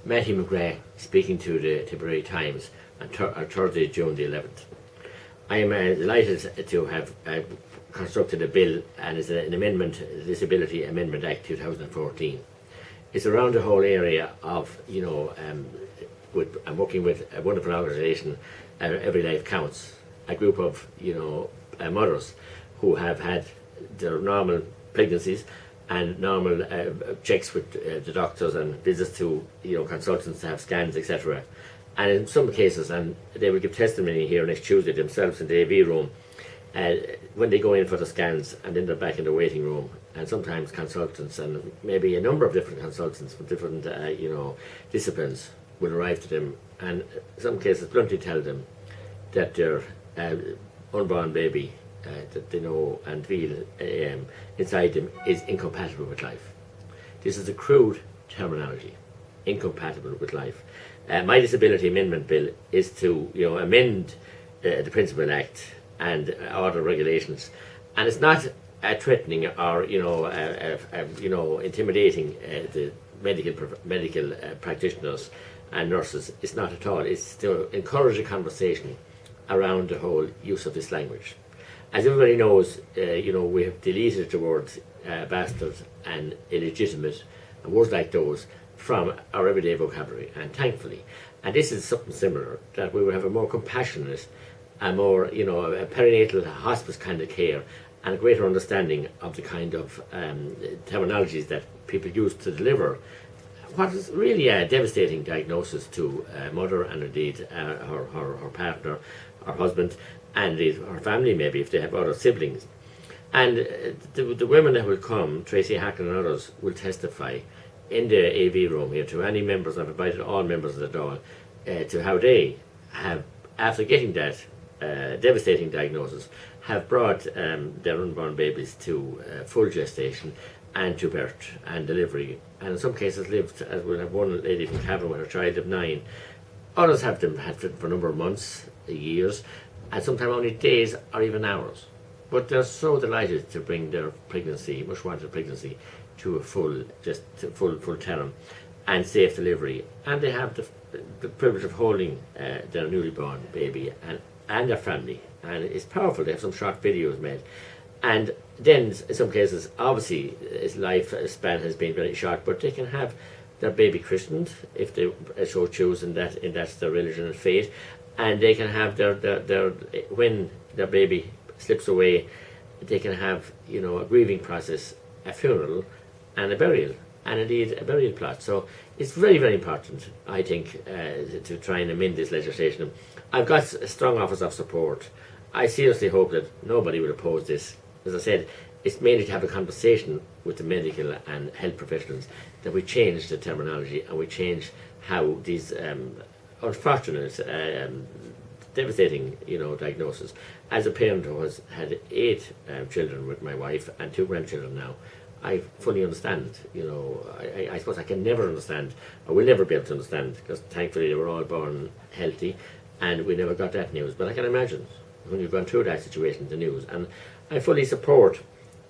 Mattie McGrath speaking to the Tipperary Times on Thursday, June the 11th. I am delighted to have constructed a bill, and it's an amendment, Disability Amendment Act 2014. It's around the whole area of, I'm working with a wonderful organisation, Every Life Counts, a group of, mothers who have had their normal pregnancies and normal checks with the doctors and visits to, consultants to have scans, etc. And in some cases, and they will give testimony here next Tuesday themselves in the AV room, when they go in for the scans and then they're back in the waiting room, and sometimes consultants and maybe a number of different consultants from different disciplines will arrive to them, and in some cases bluntly tell them that their unborn baby that they know and feel inside them is incompatible with life. This is a crude terminology, incompatible with life. My Disability Amendment Bill is to amend the Principal Act and order regulations, and it's not threatening or intimidating the medical practitioners and nurses. It's not at all. It's to encourage a conversation around the whole use of this language. As everybody knows, we have deleted the words bastard and illegitimate and words like those from our everyday vocabulary, and thankfully. And this is something similar, that we will have a more compassionate, a more, a perinatal hospice kind of care, and a greater understanding of the kind of terminologies that people use to deliver what is really a devastating diagnosis to a mother, and indeed her partner, her husband, and indeed her family, maybe if they have other siblings. And the women that will come, Tracy Hacken and others, will testify in the AV room here to any members. I've invited all members of the Dáil to how they have, after getting that devastating diagnosis, have brought their unborn babies to full gestation and to birth and delivery, and in some cases lived, as we'll have one lady from Cavan with her child of 9. Others have them had for a number of months, years, and sometimes only days or even hours. But they're so delighted to bring their pregnancy, much wanted pregnancy, to a full term and safe delivery, and they have the privilege of holding their newly born baby and their family, and it's powerful. They have some short videos made, and then in some cases, obviously, his lifespan has been very short, but they can have their baby christened if they so choose, and that's their religion and faith, and they can have their when their baby slips away, they can have a grieving process, a funeral, and a burial, and indeed a burial plot. So it's very, very important, I think, to try and amend this legislation. I've got strong offers of support. I seriously hope that nobody will oppose this. As I said, it's mainly to have a conversation with the medical and health professionals, that we change the terminology and we change how these unfortunate, devastating, diagnosis. As a parent who has had 8 children with my wife and 2 grandchildren now, I fully understand. I suppose I can never understand, or will never be able to understand, because thankfully they were all born healthy, and we never got that news. But I can imagine when you've gone through that situation, the news, and I fully support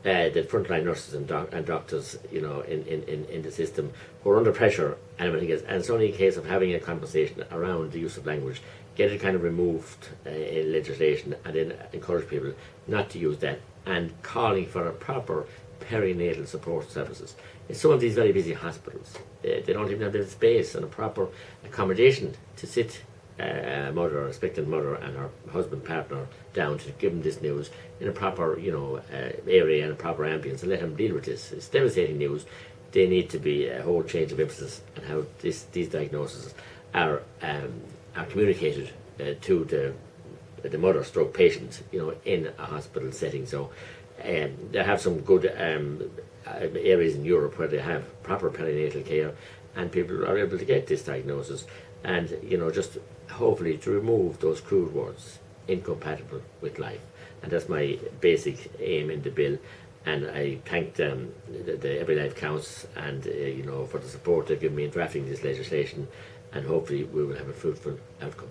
the frontline nurses and doctors, in the system, who are under pressure and everything else. And it's only a case of having a conversation around the use of language, get it kind of removed in legislation, and then encourage people not to use that, and calling for a proper perinatal support services. In some of these very busy hospitals, they don't even have the space and a proper accommodation to sit a mother, or expectant mother, and her husband, partner down to give them this news in a proper, area and a proper ambience, and let them deal with this. It's devastating news. They need to be a whole change of emphasis on how these diagnoses are communicated to the mother stroke patient, in a hospital setting. So they have some good areas in Europe where they have proper perinatal care, and people are able to get this diagnosis, and just hopefully to remove those crude words, incompatible with life. And that's my basic aim in the bill, and I thank the Every Life Counts, and for the support they've given me in drafting this legislation, and hopefully we will have a fruitful outcome.